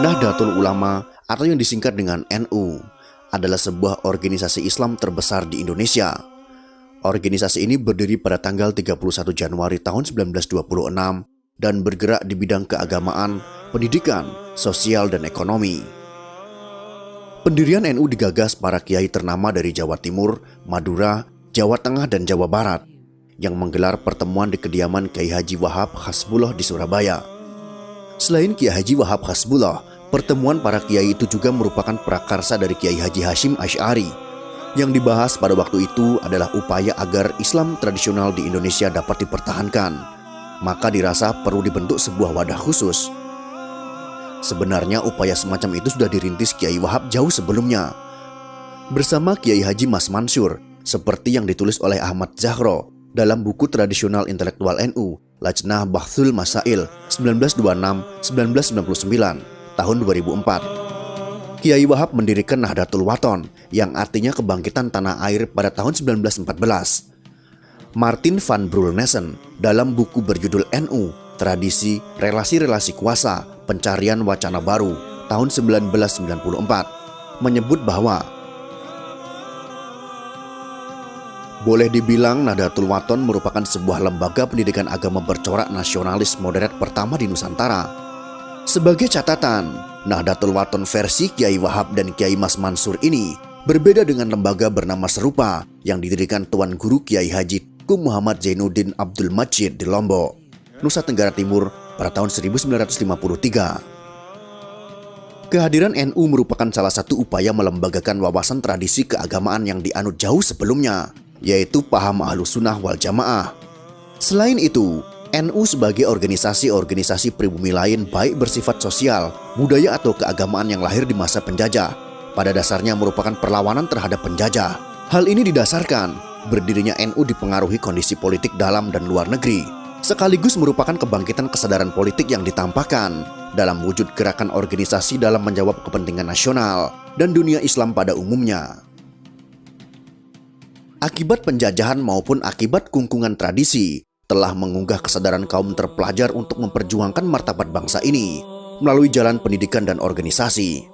Nahdlatul Ulama atau yang disingkat dengan NU adalah sebuah organisasi Islam terbesar di Indonesia. Organisasi ini berdiri pada tanggal 31 Januari tahun 1926 dan bergerak di bidang keagamaan, pendidikan, sosial, dan ekonomi. Pendirian NU digagas para kiai ternama dari Jawa Timur, Madura, Jawa Tengah, dan Jawa Barat yang menggelar pertemuan di kediaman Kiai Haji Wahab Hasbullah di Surabaya. Selain Kiai Haji Wahab Hasbullah, pertemuan para kiai itu juga merupakan prakarsa dari Kiai Haji Hashim Asy'ari. Yang dibahas pada waktu itu adalah upaya agar Islam tradisional di Indonesia dapat dipertahankan. Maka dirasa perlu dibentuk sebuah wadah khusus. Sebenarnya upaya semacam itu sudah dirintis Kiai Wahab jauh sebelumnya. Bersama Kiai Haji Mas Mansur, seperti yang ditulis oleh Ahmad Zahro dalam buku tradisional intelektual NU, Lajnah Bahthul Masail 1926-1999 tahun 2004. Kiai Wahab mendirikan Nahdlatul Wathon yang artinya kebangkitan tanah air pada tahun 1914. Martin van Brulnessen dalam buku berjudul NU, Tradisi Relasi-relasi Kuasa, Pencarian Wacana Baru tahun 1994 menyebut bahwa boleh dibilang Nahdlatul Wathon merupakan sebuah lembaga pendidikan agama bercorak nasionalis moderat pertama di Nusantara. Sebagai catatan, Nahdlatul Wathon versi Kiai Wahab dan Kiai Mas Mansur ini berbeda dengan lembaga bernama serupa yang didirikan Tuan Guru Kiai Haji Tengku Muhammad Zainuddin Abdul Majid di Lombok, Nusa Tenggara Timur pada tahun 1953. Kehadiran NU merupakan salah satu upaya melembagakan wawasan tradisi keagamaan yang dianut jauh sebelumnya, yaitu paham Ahlus Sunnah wal Jamaah. Selain itu, NU sebagai organisasi-organisasi pribumi lain baik bersifat sosial, budaya atau keagamaan yang lahir di masa penjajah, pada dasarnya merupakan perlawanan terhadap penjajah. Hal ini didasarkan berdirinya NU dipengaruhi kondisi politik dalam dan luar negeri, sekaligus merupakan kebangkitan kesadaran politik yang ditampakkan dalam wujud gerakan organisasi dalam menjawab kepentingan nasional dan dunia Islam pada umumnya. Akibat penjajahan maupun akibat kungkungan tradisi telah mengunggah kesadaran kaum terpelajar untuk memperjuangkan martabat bangsa ini melalui jalan pendidikan dan organisasi.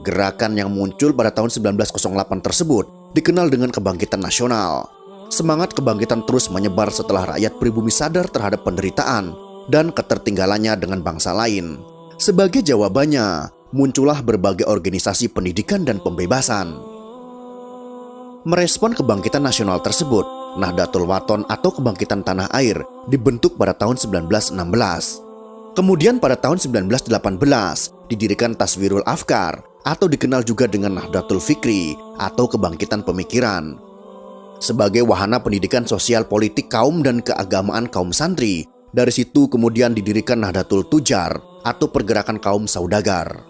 Gerakan yang muncul pada tahun 1908 tersebut dikenal dengan kebangkitan nasional. Semangat kebangkitan terus menyebar setelah rakyat pribumi sadar terhadap penderitaan dan ketertinggalannya dengan bangsa lain. Sebagai jawabannya, muncullah berbagai organisasi pendidikan dan pembebasan. Merespon kebangkitan nasional tersebut, Nahdlatul Wathon atau Kebangkitan Tanah Air dibentuk pada tahun 1916. Kemudian pada tahun 1918 didirikan Taswirul Afkar atau dikenal juga dengan Nahdlatul Fikri atau Kebangkitan Pemikiran. Sebagai wahana pendidikan sosial politik kaum dan keagamaan kaum santri, dari situ kemudian didirikan Nahdlatul Tujar atau Pergerakan Kaum Saudagar.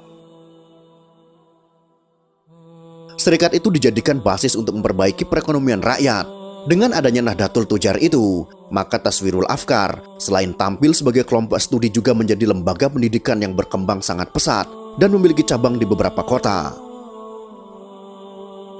Serikat itu dijadikan basis untuk memperbaiki perekonomian rakyat. Dengan adanya Nahdlatul Tujar itu, maka Taswirul Afkar selain tampil sebagai kelompok studi juga menjadi lembaga pendidikan yang berkembang sangat pesat dan memiliki cabang di beberapa kota.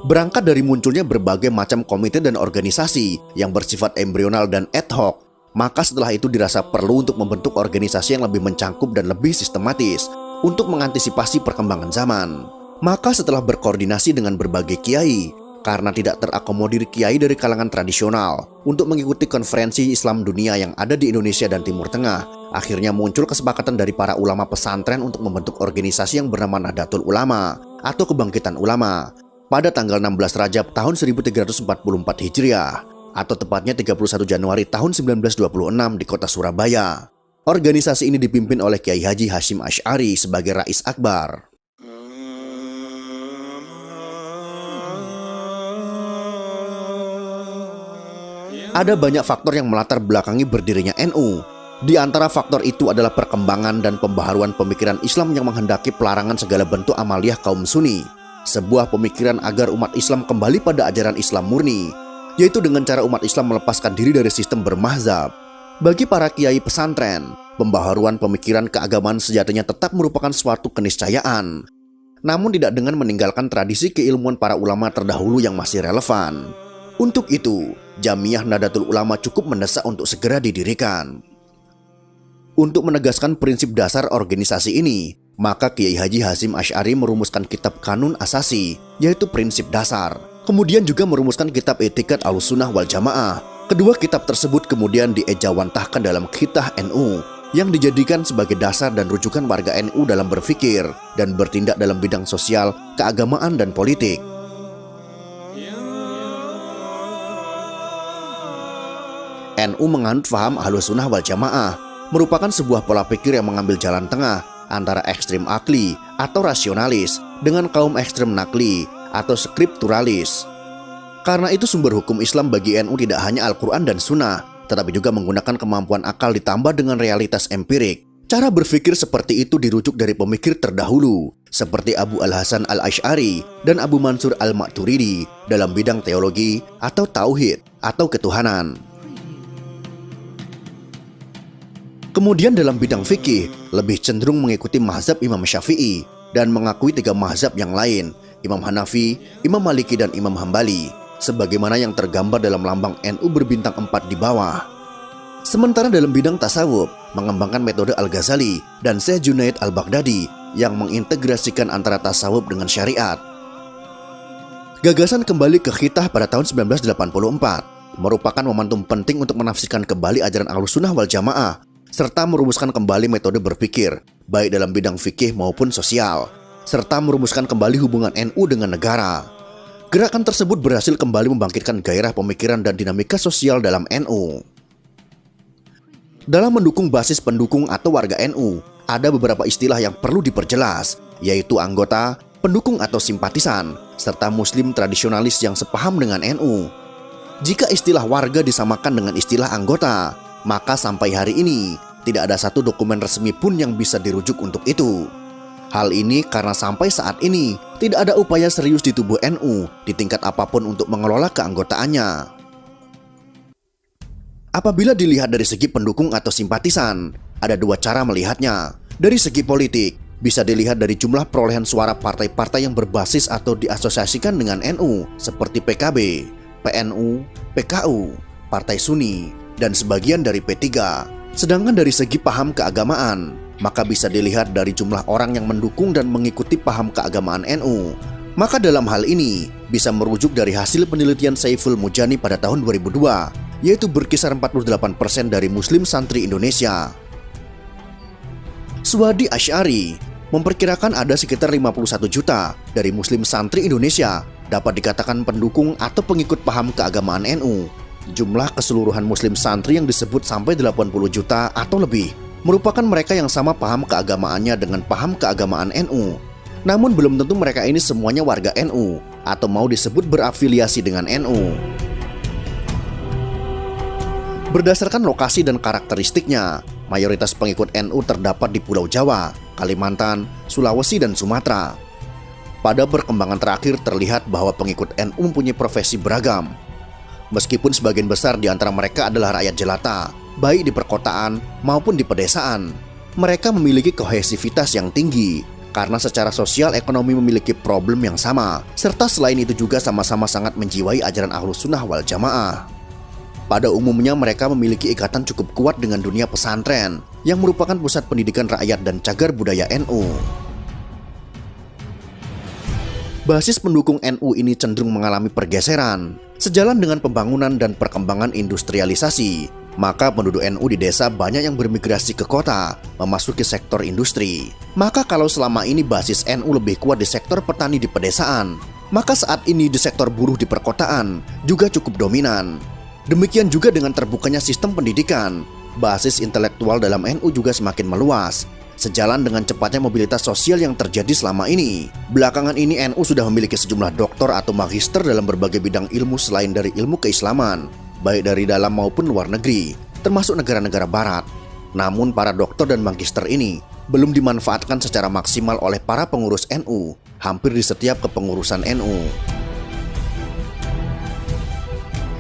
Berangkat dari munculnya berbagai macam komite dan organisasi yang bersifat embrional dan ad hoc, maka setelah itu dirasa perlu untuk membentuk organisasi yang lebih mencangkup dan lebih sistematis untuk mengantisipasi perkembangan zaman. Maka setelah berkoordinasi dengan berbagai kiai, karena tidak terakomodir kiai dari kalangan tradisional untuk mengikuti konferensi Islam dunia yang ada di Indonesia dan Timur Tengah, akhirnya muncul kesepakatan dari para ulama pesantren untuk membentuk organisasi yang bernama Nahdlatul Ulama atau Kebangkitan Ulama pada tanggal 16 Rajab tahun 1344 Hijriah atau tepatnya 31 Januari tahun 1926 di kota Surabaya. Organisasi ini dipimpin oleh Kiai Haji Hashim Asy'ari sebagai Rais Akbar. Ada banyak faktor yang melatar belakangi berdirinya NU. Di antara faktor itu adalah perkembangan dan pembaharuan pemikiran Islam yang menghendaki pelarangan segala bentuk amaliyah kaum Sunni. Sebuah pemikiran agar umat Islam kembali pada ajaran Islam murni, yaitu dengan cara umat Islam melepaskan diri dari sistem bermazhab. Bagi para kiai pesantren, pembaharuan pemikiran keagamaan sejatinya tetap merupakan suatu keniscayaan, namun tidak dengan meninggalkan tradisi keilmuan para ulama terdahulu yang masih relevan. Untuk itu, Jamiah Nahdlatul Ulama cukup mendesak untuk segera didirikan. Untuk menegaskan prinsip dasar organisasi ini, Maka Kiai Haji Hasyim Asy'ari merumuskan kitab Kanun Asasi, yaitu prinsip dasar. Kemudian juga merumuskan kitab I'tiqad Ahlussunnah wal Jamaah. Kedua kitab tersebut kemudian diejawantahkan dalam Khitah NU, yang dijadikan sebagai dasar dan rujukan warga NU dalam berpikir dan bertindak dalam bidang sosial, keagamaan, dan politik. NU menganut faham Ahlussunnah wal Jamaah, merupakan sebuah pola pikir yang mengambil jalan tengah antara ekstrem akli atau rasionalis dengan kaum ekstrem nakli atau skripturalis. Karena itu sumber hukum Islam bagi NU tidak hanya Al-Quran dan Sunnah, tetapi juga menggunakan kemampuan akal ditambah dengan realitas empirik. Cara berpikir seperti itu dirujuk dari pemikir terdahulu, seperti Abu Al-Hasan Al-Asy'ari dan Abu Mansur Al-Maturidi dalam bidang teologi atau tauhid atau ketuhanan. Kemudian dalam bidang fikih, lebih cenderung mengikuti mazhab Imam Syafi'i dan mengakui 3 mazhab yang lain, Imam Hanafi, Imam Maliki, dan Imam Hambali, sebagaimana yang tergambar dalam lambang NU berbintang 4 di bawah. Sementara dalam bidang tasawuf, mengembangkan metode Al-Ghazali dan Syekh Junaid Al-Baghdadi yang mengintegrasikan antara tasawuf dengan syariat. Gagasan kembali ke Khitah pada tahun 1984 merupakan momentum penting untuk menafsirkan kembali ajaran Ahlussunnah wal Jamaah serta merumuskan kembali metode berpikir, baik dalam bidang fikih maupun sosial, serta merumuskan kembali hubungan NU dengan negara. Gerakan tersebut berhasil kembali membangkitkan gairah pemikiran dan dinamika sosial dalam NU. Dalam mendukung basis pendukung atau warga NU, ada beberapa istilah yang perlu diperjelas, yaitu anggota, pendukung atau simpatisan, serta muslim tradisionalis yang sepaham dengan NU. Jika istilah warga disamakan dengan istilah anggota, maka sampai hari ini tidak ada satu dokumen resmi pun yang bisa dirujuk untuk itu. Hal ini karena sampai saat ini tidak ada upaya serius di tubuh NU di tingkat apapun untuk mengelola keanggotaannya. Apabila dilihat dari segi pendukung atau simpatisan, ada 2 cara melihatnya. Dari segi politik, bisa dilihat dari jumlah perolehan suara partai-partai yang berbasis atau diasosiasikan dengan NU seperti PKB, PNU, PKU, Partai Sunni, dan sebagian dari P3. Sedangkan dari segi paham keagamaan, maka bisa dilihat dari jumlah orang yang mendukung dan mengikuti paham keagamaan NU. Maka dalam hal ini bisa merujuk dari hasil penelitian Saiful Mujani pada tahun 2002, yaitu berkisar 48% dari Muslim santri Indonesia. Suwadi Asy'ari memperkirakan ada sekitar 51 juta dari Muslim santri Indonesia dapat dikatakan pendukung atau pengikut paham keagamaan NU. Jumlah keseluruhan Muslim santri yang disebut sampai 80 juta atau lebih merupakan mereka yang sama paham keagamaannya dengan paham keagamaan NU. Namun belum tentu mereka ini semuanya warga NU atau mau disebut berafiliasi dengan NU. Berdasarkan lokasi dan karakteristiknya, mayoritas pengikut NU terdapat di Pulau Jawa, Kalimantan, Sulawesi, dan Sumatera. Pada perkembangan terakhir terlihat bahwa pengikut NU mempunyai profesi beragam. Meskipun sebagian besar di antara mereka adalah rakyat jelata, baik di perkotaan maupun di pedesaan, mereka memiliki kohesivitas yang tinggi karena secara sosial ekonomi memiliki problem yang sama, serta selain itu juga sama-sama sangat menjiwai ajaran Ahlussunnah wal Jamaah. Pada umumnya mereka memiliki ikatan cukup kuat dengan dunia pesantren yang merupakan pusat pendidikan rakyat dan cagar budaya NU. Basis pendukung NU ini cenderung mengalami pergeseran. Sejalan dengan pembangunan dan perkembangan industrialisasi, maka penduduk NU di desa banyak yang bermigrasi ke kota, memasuki sektor industri. Maka kalau selama ini basis NU lebih kuat di sektor petani di pedesaan, maka saat ini di sektor buruh di perkotaan juga cukup dominan. Demikian juga dengan terbukanya sistem pendidikan, basis intelektual dalam NU juga semakin meluas. Sejalan dengan cepatnya mobilitas sosial yang terjadi selama ini, belakangan ini NU sudah memiliki sejumlah doktor atau magister dalam berbagai bidang ilmu selain dari ilmu keislaman, baik dari dalam maupun luar negeri, termasuk negara-negara barat. Namun para doktor dan magister ini belum dimanfaatkan secara maksimal oleh para pengurus NU hampir di setiap kepengurusan NU.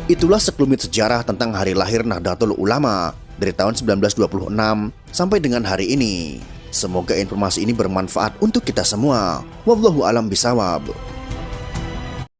Itulah sekelumit sejarah tentang hari lahir Nahdlatul Ulama dari tahun 1926 sampai dengan hari ini. Semoga informasi ini bermanfaat untuk kita semua. Wallahu a'lam bishawab.